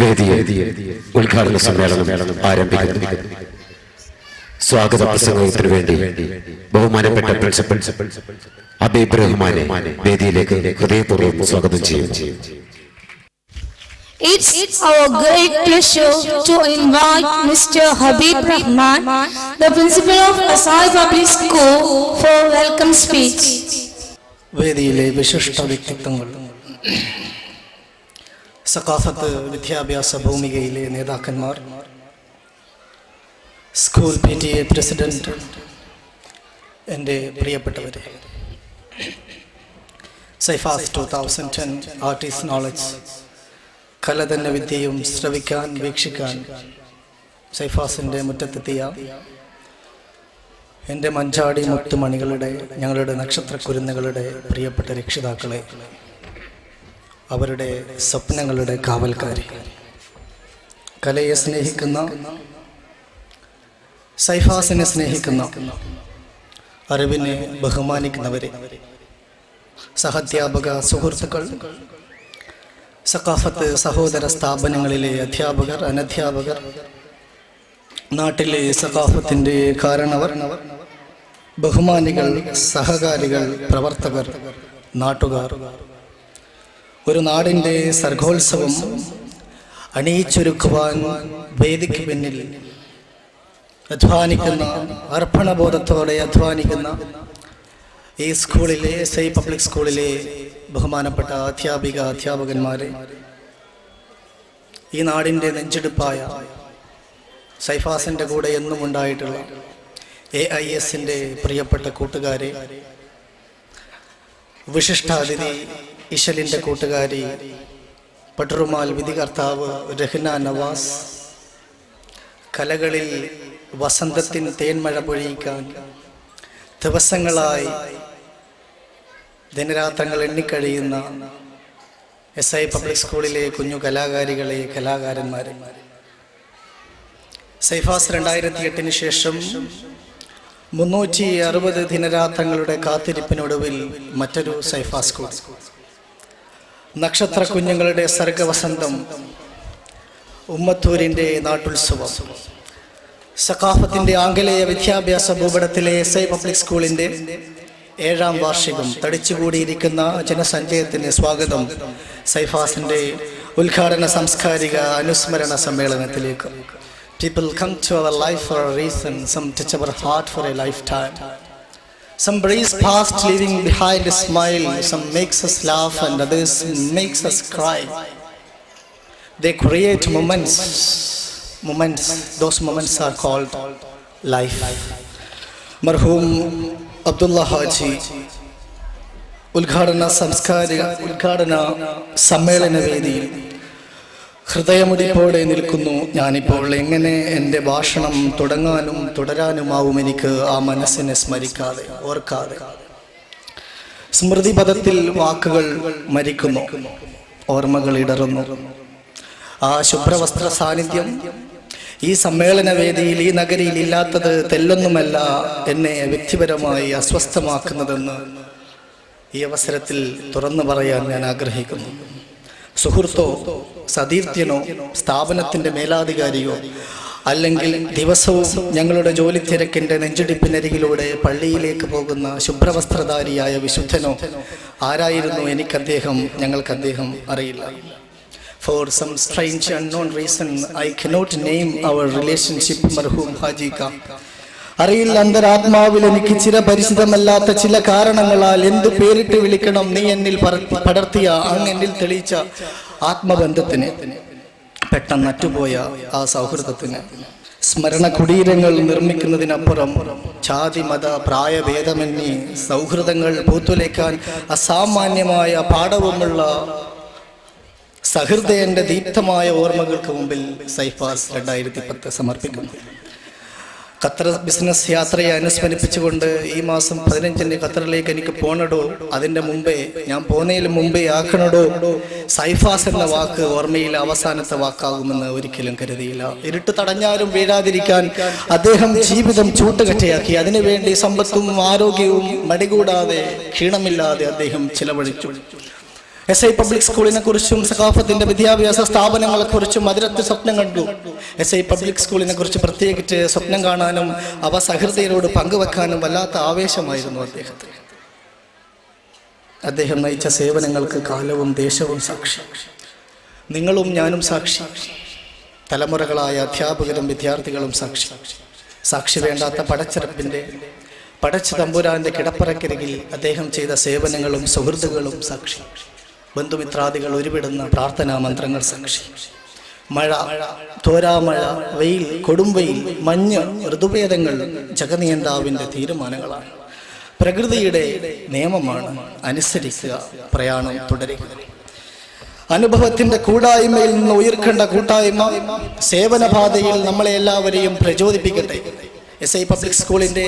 വേദിയെ ഉദ്ഘാടന സമ്മേളനം ആരംഭിക്കുന്നു. സ്വാഗത പ്രസംഗത്തിന് വേണ്ടി ബഹുമാനപ്പെട്ട പ്രിൻസിപ്പൽ ഹബീബ് റഹ്മാനെ വേദിയിലേക്ക് ഹൃദയപൂർവ്വം സ്വാഗതം ചെയ്യും. It's our great pleasure to invite Mr. Habib Rahman, the principal of Asai Public School, for welcome speech. വേദിയിലെ വിശിഷ്ട വ്യക്തിത്വങ്ങൾ, സഖാഫത്ത് വിദ്യാഭ്യാസ ഭൂമികയിലെ നേതാക്കന്മാർ, സ്കൂൾ PTA പ്രസിഡന്റ്, എൻ്റെ പ്രിയപ്പെട്ടവരെ, സൈഫാസ് 2010 ആർട്ടിസ്റ്റ് നോളജ് കല തന്നെ വിദ്യയും ശ്രവിക്കാൻ വീക്ഷിക്കാൻ സൈഫാസിൻ്റെ മുറ്റത്തെത്തിയ എൻ്റെ മഞ്ചാടി മുത്തുമണികളുടെ, ഞങ്ങളുടെ നക്ഷത്രക്കുരുന്നുകളുടെ പ്രിയപ്പെട്ട രക്ഷിതാക്കളെ, അവരുടെ സ്വപ്നങ്ങളുടെ കാവൽക്കാരി, കലയെ സ്നേഹിക്കുന്ന, സൈഫാസിനെ സ്നേഹിക്കുന്ന, അറിവിനെ ബഹുമാനിക്കുന്നവരെ, സഹധ്യാപക സുഹൃത്തുക്കൾ, സഖാഫത്ത് സഹോദര സ്ഥാപനങ്ങളിലെ അധ്യാപകർ, അനധ്യാപകർ, നാട്ടിലെ സഖാഫത്തിൻ്റെ കാരണവർ, ബഹുമാനികൾ, സഹകാരികൾ, പ്രവർത്തകർ, നാട്ടുകാർ, ഒരു നാടിൻ്റെ സർഗോത്സവം അണിയിച്ചൊരുക്കുവാൻ വേദിക്ക് പിന്നിൽ അധ്വാനിക്കുന്ന, അർപ്പണബോധത്തോടെ അധ്വാനിക്കുന്ന ഈ സ്കൂളിലെ, എസ്ഐ പബ്ലിക് സ്കൂളിലെ ബഹുമാനപ്പെട്ട അധ്യാപകന്മാരെ, ഈ നാടിൻ്റെ നെഞ്ചെടുപ്പായ സൈഫാസിൻ്റെ കൂടെ എന്നും ഉണ്ടായിട്ടുള്ള AISൻ്റെ പ്രിയപ്പെട്ട കൂട്ടുകാരെ, വിശിഷ്ടാതിഥി ഇശലിൻ്റെ കൂട്ടുകാരി പട്ടുറുമാൽ വിധികർത്താവ് രഹ്ന നവാസ്, കലകളിൽ വസന്തത്തിൻ തേന്മഴ പൊഴിയിക്കാൻ ദിവസങ്ങളായി ദിനരാത്രങ്ങൾ എണ്ണിക്കഴിയുന്ന SI പബ്ലിക് സ്കൂളിലെ കുഞ്ഞു കലാകാരികളെ, കലാകാരന്മാരെ, സൈഫാസ് 2008 ശേഷം 360 ദിനരാത്രങ്ങളുടെ കാത്തിരിപ്പിനൊടുവിൽ മറ്റൊരു സൈഫാസ് സ്കൂൾ, നക്ഷത്ര കുഞ്ഞുങ്ങളുടെ സർഗവസന്തം, ഉമ്മത്തൂരിൻ്റെ നാട്ടുത്സവം, സഖാഫത്തിൻ്റെ ആംഗലേയ വിദ്യാഭ്യാസ ഭൂപടത്തിലെ SI പബ്ലിക് സ്കൂളിൻ്റെ 7ാം വാർഷികം, തടിച്ചുകൂടിയിരിക്കുന്ന ജനസഞ്ചയത്തിന് സ്വാഗതം സൈഫാസിൻ്റെ ഉദ്ഘാടന സാംസ്കാരിക അനുസ്മരണ സമ്മേളനത്തിലേക്ക്. People come to our life for a reason, some touch our heart for a lifetime. Some breeze past leaving behind a smile, some makes us laugh and others makes us cry. They create moments, those moments are called life. മർഹൂം അബ്ദുള്ള ഹാജി ഉദ്ഘാടന സമ്മേളന വേദിയിൽ ഹൃദയമുടിപ്പോടെ നിൽക്കുന്നു. ഞാനിപ്പോൾ എങ്ങനെ എൻ്റെ ഭാഷണം തുടങ്ങാനും തുടരാനുമാവും എനിക്ക് ആ മനസ്സിനെ സ്മരിക്കാതെ, ഓർക്കാതെ. സ്മൃതിപഥത്തിൽ വാക്കുകൾ മരിക്കുന്നു, ഓർമ്മകൾ ഇടറുന്നു. ആ ശുഭ്രവസ്ത്ര സാന്നിധ്യം ഈ സമ്മേളന വേദിയിൽ, ഈ നഗരിയിൽ ഇല്ലാത്തത് തെല്ലൊന്നുമല്ല എന്നെ വ്യക്തിപരമായി അസ്വസ്ഥമാക്കുന്നതെന്ന് ഈ അവസരത്തിൽ തുറന്നു പറയാൻ ഞാൻ ആഗ്രഹിക്കുന്നു. സുഹൃത്തോ, സതീർത്ഥ്യനോ, സ്ഥാപനത്തിൻ്റെ മേലാധികാരിയോ, അല്ലെങ്കിൽ ദിവസവും ഞങ്ങളുടെ ജോലി തിരക്കിൻ്റെ നെഞ്ചിടിപ്പിനരികിലൂടെ പള്ളിയിലേക്ക് പോകുന്ന ശുഭ്രവസ്ത്രധാരിയായ വിശുദ്ധനോ, ആരായിരുന്നു ഞങ്ങൾക്ക് അദ്ദേഹം അറിയില്ല. For some strange unknown reason, I cannot name our relationship, മർഹൂം ഹാജിക. അറിയില്ല, അന്തരാത്മാവിൽ എനിക്ക് ചിരപരിചിതമല്ലാത്ത ചില കാരണങ്ങളാൽ എന്തു പേരിട്ട് വിളിക്കണം നീ എന്നിൽ പടർത്തിയ, എന്നിൽ തെളിയിച്ച ആത്മബന്ധത്തിന്, പെട്ടെന്ന് അറ്റുപോയ ആ സൗഹൃദത്തിന്. സ്മരണ കുടീരങ്ങൾ നിർമ്മിക്കുന്നതിനപ്പുറം ജാതി മത പ്രായഭേദമന്യേ സൗഹൃദങ്ങൾ പൂത്തുലയ്ക്കാൻ അസാമാന്യമായ പാഠവുമുള്ള സഹൃദയന്റെ ദീപ്തമായ ഓർമ്മകൾക്ക് മുമ്പിൽ സൈഫാസ് 2010 സമർപ്പിക്കുന്നു. ഖത്തർ ബിസിനസ് യാത്രയെ അനുസ്മരിപ്പിച്ചുകൊണ്ട് ഈ മാസം 15 ഖത്തറിലേക്ക് എനിക്ക് പോണടോ, അതിൻ്റെ മുമ്പേ, ഞാൻ പോന്നതിന് മുമ്പേ ആക്കണടോ, സൈഫാസ് എന്ന വാക്ക് ഓർമ്മയിലെ അവസാനത്തെ വാക്കാകുമെന്ന് ഒരിക്കലും കരുതിയില്ല. ഇരുട്ട് തടഞ്ഞാലും വീഴാതിരിക്കാൻ അദ്ദേഹം ജീവിതം ചൂട്ടുകറ്റയാക്കി. അതിനുവേണ്ടി സമ്പത്തും ആരോഗ്യവും മടികൂടാതെ, ക്ഷീണമില്ലാതെ അദ്ദേഹം ചിലവഴിച്ചു. SI പബ്ലിക് സ്കൂളിനെ കുറിച്ചും സഖാഫത്തിന്റെ വിദ്യാഭ്യാസ സ്ഥാപനങ്ങളെ കുറിച്ചും അതിരത്ത് സ്വപ്നം കണ്ടു. SI പബ്ലിക് സ്കൂളിനെ കുറിച്ച് പ്രത്യേകിച്ച് സ്വപ്നം കാണാനും അവ സഹൃദയരോട് പങ്കുവെക്കാനും വല്ലാത്ത ആവേശമായിരുന്നു അദ്ദേഹത്തിന്. അദ്ദേഹം നയിച്ച സേവനങ്ങൾക്ക് കാലവും ദേശവും സാക്ഷി, നിങ്ങളും ഞാനും സാക്ഷി, തലമുറകളായ അധ്യാപകരും വിദ്യാർത്ഥികളും സാക്ഷി. സാക്ഷി വേണ്ടാത്ത പടച്ച തമ്പുരാന്റെ കിടപ്പറക്കരികിൽ അദ്ദേഹം ചെയ്ത സേവനങ്ങളും സുഹൃത്തുക്കളും സാക്ഷി. ബന്ധുമിത്രാദികൾ ഉരുവിടുന്ന പ്രാർത്ഥനാ മന്ത്രങ്ങൾ സാക്ഷി. മഴ, തോരാമഴ, വെയിൽ, കൊടുംവെയിൽ, മഞ്ഞ്, ഋതുഭേദങ്ങൾ ജഗനിയന്താവിന്റെ തീരുമാനങ്ങളാണ്. പ്രകൃതിയുടെ നിയമമാണ്. അനുസരിക്കുക, പ്രയാണം തുടരുക. അനുഭവത്തിന്റെ കൂടായ്മയിൽ നിന്ന് ഉയർക്കേണ്ട കൂട്ടായ്മ സേവനപാതയിൽ നമ്മളെ എല്ലാവരെയും പ്രചോദിപ്പിക്കട്ടെ. SI പബ്ലിക് സ്കൂളിന്റെ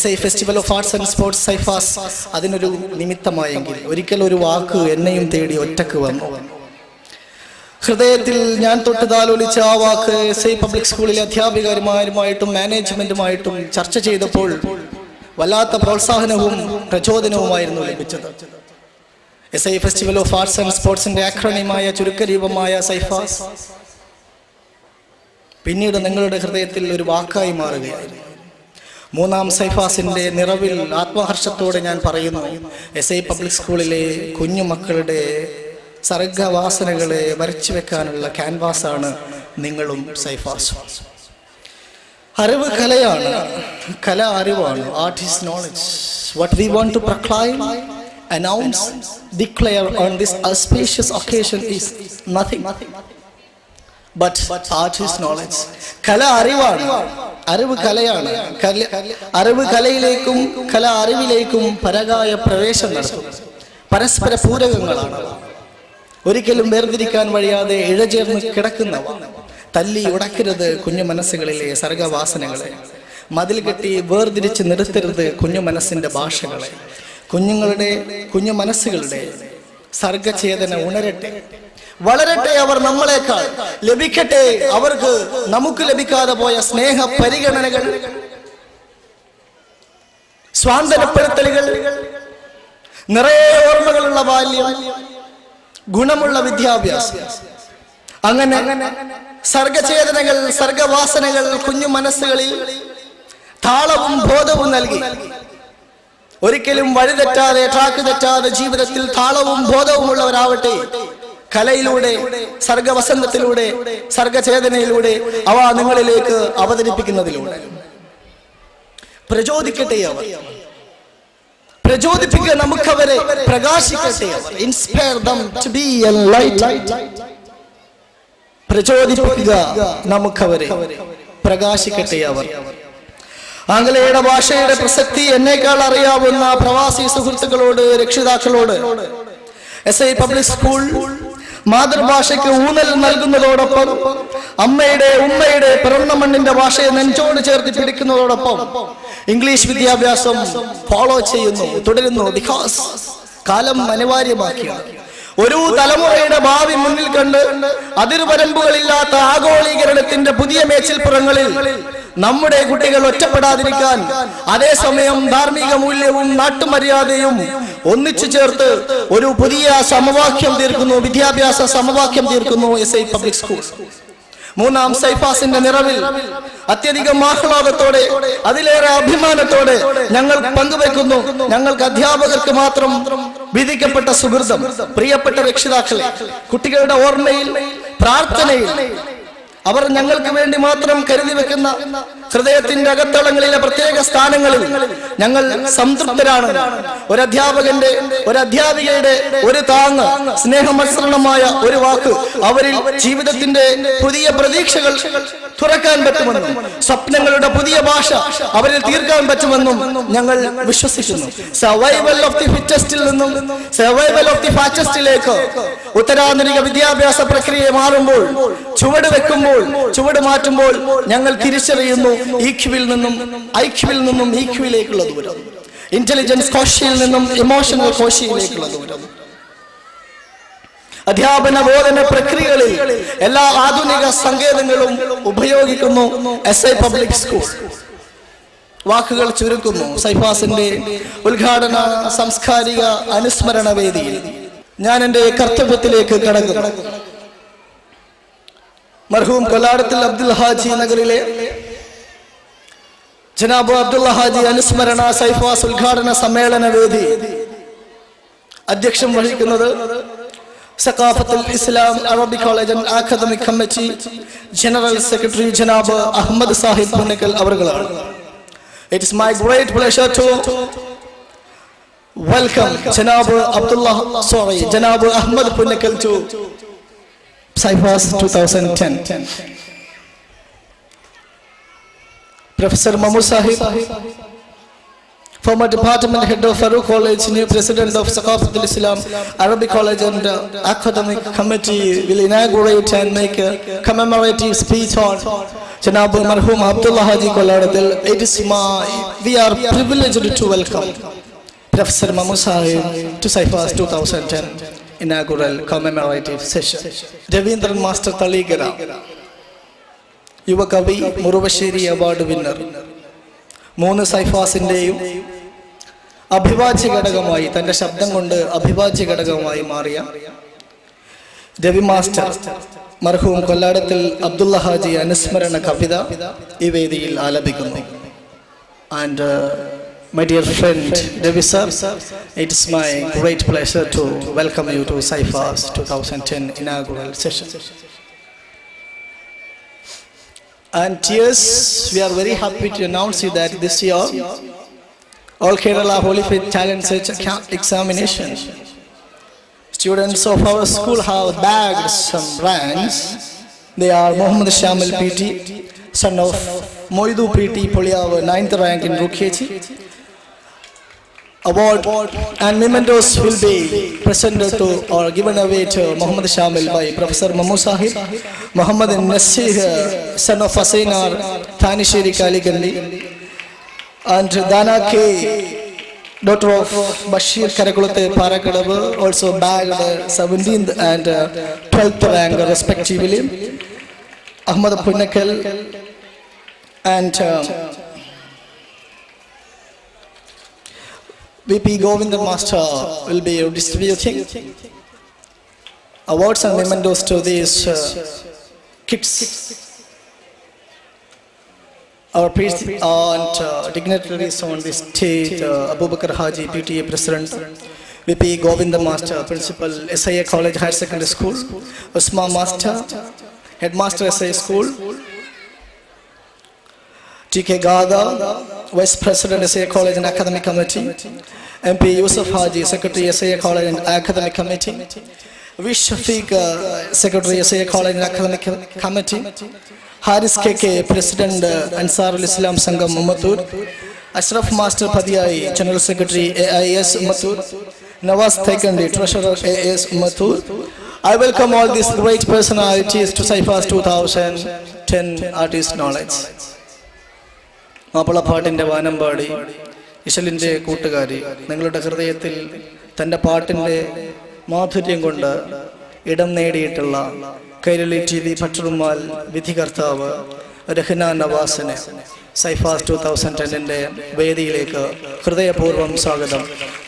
SI festival of arts and sports SIFAS അതിനൊരു നിമിത്തമായെങ്കിൽ ഒരിക്കൽ ഒരു വാക്ക് എന്നെയും തേടി ഒറ്റക്ക് വന്നു. ഹൃദയത്തിൽ ഞാൻ തൊട്ട് താലോലിച്ച ആ വാക്ക് SI പബ്ലിക് സ്കൂളിലെ അധ്യാപകരുമായിട്ടും മാനേജ്മെന്റുമായിട്ടും ചർച്ച ചെയ്തപ്പോൾ വല്ലാത്ത പ്രോത്സാഹനവും പ്രചോദനവുമായിരുന്നു ലഭിച്ചത്. SI festival of arts and സ്പോർട്സിന്റെ ആക്രോണിമായ ചുരുക്കരൂപമായ സൈഫാസ് പിന്നീട് നിങ്ങളുടെ ഹൃദയത്തിൽ ഒരു വാക്കായി മാറുകയായിരുന്നു. മൂന്നാം സൈഫാസിന്റെ നിറവിൽ ആത്മഹർഷത്തോടെ ഞാൻ പറയുന്നു, SI പബ്ലിക് സ്കൂളിലെ കുഞ്ഞുമക്കളുടെ സർഗവാസനകളെ വരച്ചു വെക്കാനുള്ള ക്യാൻവാസാണ് നിങ്ങളും സൈഫാസും. അറിവ് കലയാണ്, കല അറിവാണ്. Art is knowledge. What we want to proclaim, announce, declare on this auspicious occasion is nothing but art is knowledge. കല അറിവാണ്, അറിവ് കലയാണ്. അറിവ് കലയിലേക്കും കല അറിവിലേക്കും പരകായ പ്രവേശം നടത്തും. പരസ്പര പൂരകങ്ങളാണ്. ഒരിക്കലും വേർതിരിക്കാൻ വഴിയാതെ ഇഴചേർന്ന് കിടക്കുന്നവ. തല്ലി ഉടക്കരുത് കുഞ്ഞു മനസ്സുകളിലെ സർഗവാസനകളെ. മതിൽ കെട്ടി വേർതിരിച്ച് നിർത്തരുത് കുഞ്ഞു മനസ്സിന്റെ ഭാഷകളെ. കുഞ്ഞു മനസ്സുകളുടെ സർഗചേതന ഉണരട്ടെ, വളരട്ടെ. അവർ നമ്മളെക്കാൾ ലഭിക്കട്ടെ അവർക്ക് നമുക്ക് ലഭിക്കാതെ പോയ സ്നേഹ പരിഗണനകൾ, സ്വാന്തനപ്പെടുത്തലുകൾ, നിറയെ ഓർമ്മകളുള്ള ബാല്യം, ഗുണമുള്ള വിദ്യാഭ്യാസം. അങ്ങനെ സർഗചേതനകൾ, സർഗവാസനകൾ കുഞ്ഞു മനസ്സുകളിൽ താളവും ബോധവും നൽകി ഒരിക്കലും വഴിതെറ്റാതെ, ട്രാക്ക് തെറ്റാതെ ജീവിതത്തിൽ താളവും ബോധവും ഉള്ളവരാവട്ടെ. കലയിലൂടെ, സർഗവസന്തത്തിലൂടെ, സർഗചേതനയിലൂടെ അവ നിങ്ങളിലേക്ക് അവതരിപ്പിക്കുന്നതിലൂടെ പ്രചോദിക്കട്ടെ അവർ. പ്രചോദിപ്പിക്കുക നമുക്കവരെ, പ്രകാശിക്കട്ടെ അവർ. Inspire them to be a light. പ്രചോദിപ്പിക്കുക നമുക്കവരെ, പ്രകാശിക്കട്ടെ അവർ. ആംഗലേയ ഭാഷയുടെ പ്രസക്തി എന്നേക്കാൾ അറിയാവുന്ന പ്രവാസി സുഹൃത്തുക്കളോട്, രക്ഷിതാക്കളോട് SI പബ്ലിക് സ്കൂൾ മാതൃഭാഷയ്ക്ക് ഊന്നൽ നൽകുന്നതോടൊപ്പം അമ്മയുടെ, ഉമ്മയുടെ, പിറന്ന മണ്ണിന്റെ ഭാഷയെ നെഞ്ചോട് ചേർത്ത് പിടിക്കുന്നതോടൊപ്പം ഇംഗ്ലീഷ് വിദ്യാഭ്യാസം ഫോളോ ചെയ്യുന്നു, തുടരുന്നു. ബിക്കോസ് കാലം അനിവാര്യമാക്കിയാണ്. ഒരു തലമുറയുടെ ഭാവി മുന്നിൽ കണ്ട് അതിർവരമ്പുകളില്ലാത്ത ആഗോളീകരണത്തിന്റെ പുതിയ മേച്ചിൽപ്പുറങ്ങളിൽ നമ്മുടെ കുട്ടികൾ ഒറ്റപ്പെടാതിരിക്കാൻ അതേസമയം ധാർമ്മിക മൂല്യവും നാട്ടുമര്യാദയും ഒന്നിച്ചു ചേർത്ത് ഒരു പുതിയ സമവാക്യം തീർക്കുന്നു, വിദ്യാഭ്യാസ സമവാക്യം തീർക്കുന്നു SI പബ്ലിക് സ്കൂൾ. മൂന്നാം സൈഫാസിന്റെ നിറവിൽ അത്യധികം ആഹ്ലാദത്തോടെ, അതിലേറെ അഭിമാനത്തോടെ ഞങ്ങൾ പങ്കുവെക്കുന്നു. ഞങ്ങൾക്ക് അധ്യാപകർക്ക് മാത്രം വിധിക്കപ്പെട്ട സുഹൃതം. പ്രിയപ്പെട്ട രക്ഷിതാക്കളെ, കുട്ടികളുടെ ഓർമ്മയിൽ, പ്രാർത്ഥനയിൽ അവർ ഞങ്ങൾക്ക് വേണ്ടി മാത്രം കരുതി വെക്കുന്ന ഹൃദയത്തിന്റെ അകത്തളങ്ങളിലെ പ്രത്യേക സ്ഥാനങ്ങളിൽ ഞങ്ങൾ സംതൃപ്തരാണ്. ഒരധ്യാപകന്റെ, ഒരധ്യാപികയുടെ ഒരു താങ്ങ്, സ്നേഹമത്സരണമായ ഒരു വാക്ക് അവരിൽ ജീവിതത്തിന്റെ പുതിയ പ്രതീക്ഷകൾ തുറക്കാൻ പറ്റുമെന്നും സ്വപ്നങ്ങളുടെ പുതിയ ഭാഷ അവരിൽ തീർക്കാൻ പറ്റുമെന്നും ഞങ്ങൾ വിശ്വസിക്കുന്നു. സർവൈവൽ ഓഫ് ദി ഫിറ്റസ്റ്റിൽ നിന്നും സർവൈവൽ ഓഫ് ദി ഫാസ്റ്റസ്റ്റിലേക്ക് ഉത്തരാധുനിക വിദ്യാഭ്യാസ പ്രക്രിയ മാറുമ്പോൾ, ചുവട് വെക്കുമ്പോൾ, ചുവട് മാറ്റുമ്പോൾ ഞങ്ങൾ തിരിച്ചറിയുന്നു EQവിൽ നിന്നും IQവിൽ നിന്നും EQവിലേക്കുള്ള ദൂരം, ഇന്റലിജൻസ് കോശിയിൽ നിന്നും ഇമോഷണൽ കോശിയിലേക്കുള്ള ദൂരം. അധ്യാപന ബോധന പ്രക്രിയകളിൽ എല്ലാ ആധുനിക സങ്കേതങ്ങളും ഉപയോഗിക്കുന്നു SI പബ്ലിക് സ്കൂൾ. വാക്കുകൾ ചുരുക്കുന്നു. സൈഫാസിന്റെ ഉദ്ഘാടന സാംസ്കാരിക അനുസ്മരണ വേദിയിൽ ഞാൻ എൻ്റെ കർത്തവ്യത്തിലേക്ക് കടക്കും. മർഹൂം കൊല്ലാടത്തിൽ അബ്ദുൽ ഹാജി നഗറിലെ ജനാബ് അബ്ദുൽ ഹാജി അനുസ്മരണ സൈഫാസ് ഉദ്ഘാടന സമ്മേളന വേദി അധ്യക്ഷം വഹിക്കുന്നത് Saqafathul Islam Arabic college and academic committee general secretary ജനാബ് അഹമ്മദ് സാഹിബ് പുന്നക്കൽ അവറുകളാണ്. It is my great pleasure to welcome Janab Ahmad Punnakal to Cyphas 2010. Professor Mamu Sahib, former department head of Farouk College, new president of Saqafatul Islam Arabic College and Academic Committee, will inaugurate and make a commemorative speech on Janab Marhum Abdullah Haji Koladil. We are privileged to welcome Professor Mamu Sahib to Cyphas 2010 inaugural commemorative session. Devendran Master Taligara, Yuvakavi Muruvashiri Award winner. മൂന്ന് സൈഫാസിൻ്റെയും അഭിവാജ്യ ഘടകമായി തൻ്റെ ശബ്ദം കൊണ്ട് അഭിവാജ്യ ഘടകമായി മാറിയ Ravi master മർഹൂം കൊല്ലാടത്തിൽ അബ്ദുള്ള ഹാജി അനുസ്മരണ കവിത ഈ വേദിയിൽ ആലപിക്കുന്നു. And my dear friend Devi sir, it is my great pleasure to welcome you to Cyphas 2010 inaugural session. And yes, we are very happy to announce you that this year All Kerala Holy Faith Talent Search examination, students of our school have bagged some ranks. They are Muhammad Shamil PT, son of Moidu PT, Poliyav, 9th rank in Rukhechi. Award and mementos will be presented to or given away to Muhammad Shamil by Professor Mamu Sahib, Muhammad Nasir, son of Asainar, Thanisheri Kaligandi, and Dana K, daughter of Bashir Karakulate Parakadabu, also bagged 17th and 12th rank respectively. Ahmad Punnakal and VP Govinda Master will be distributing awards and mementos to these kids. Our priest and dignitaries on this stage, Abu Bakr Haji, PTA President, VP Govinda Master, Principal, SIA College Higher Secondary School, Usma Master, Headmaster SIA School, TK Gada, Vice President SIA College and Academic Committee, MP Yusuf Haji, Secretary SIA College and Academic Committee, Vish Shafiq, Secretary SIA College and Academic Committee, Haris KK, President Ansarul Islam Sangam Ummatur, Ashraf Master Padiyai, General Secretary AIS Ummatur, Nawaz Thekandi, Treasurer AIS Ummatur. I welcome all these great personalities to Cyphas 2010 Artist Knowledge. മാപ്പിളപ്പാട്ടിൻ്റെ വാനമ്പാടി ഇശലിൻ്റെ കൂട്ടുകാരി, നിങ്ങളുടെ ഹൃദയത്തിൽ തൻ്റെ പാട്ടിൻ്റെ മാധുര്യം കൊണ്ട് ഇടം നേടിയിട്ടുള്ള Kairali TV ഭട്ടറുമാൽ വിധികർത്താവ് Rahna നവാസിനെ Cyphas 2010 വേദിയിലേക്ക് ഹൃദയപൂർവ്വം സ്വാഗതം.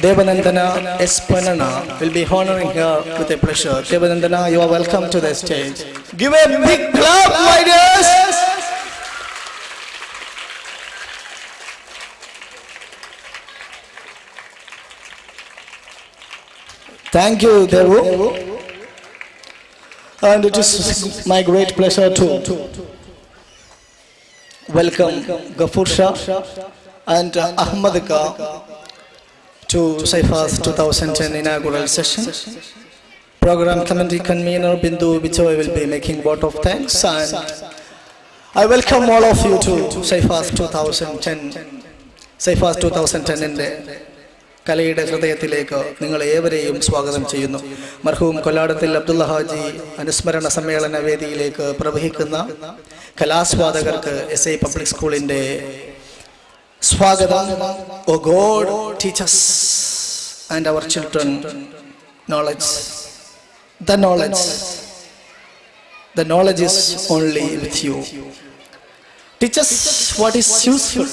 ദേവനന്ദന എസ് പനന will be honoring her with a pleasure. Devanandana, you are welcome to the stage. Give a big clap, my dears. Thank you, Devu. And it is my great pleasure to welcome Ghafoor Shah and Ahmad Ka to Cyphas 2010 inaugural session. Program committee convener Bindu Bichoy will be making vote of thanks, and I welcome all of you to Cyphas 2010 in the കലയുടെ ഹൃദയത്തിലേക്ക് നിങ്ങൾ ഏവരെയും സ്വാഗതം ചെയ്യുന്നു. മർഹൂം കൊല്ലാടത്തിൽ അബ്ദുള്ള ഹാജി അനുസ്മരണ സമ്മേളന വേദിയിലേക്ക് പ്രവഹിക്കുന്ന കലാസ്വാദകർക്ക് SI പബ്ലിക് സ്കൂളിൻ്റെ സ്വാഗതം. Oh God, teach us and our children knowledge. The knowledge is only with you. Teach us what is useful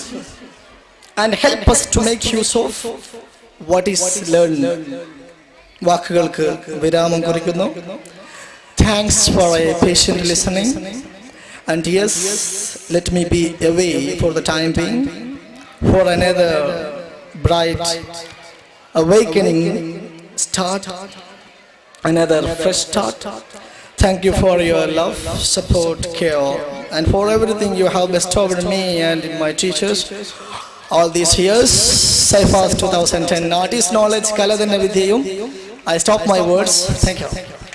and help us to make use of what is learned. വാക്കുകൾക്ക് വിരാമം കുറിക്കുന്നു. Thanks for a patient listening. And yes, let me be away for the time being for another bright awakening start, another fresh start. Thank you for your love, support, care, and for everything you have bestowed on me and in my teachers all these years. Saifas 2010 Artist Knowledge Kaladana Vidyayum. I stop my words. Thank you.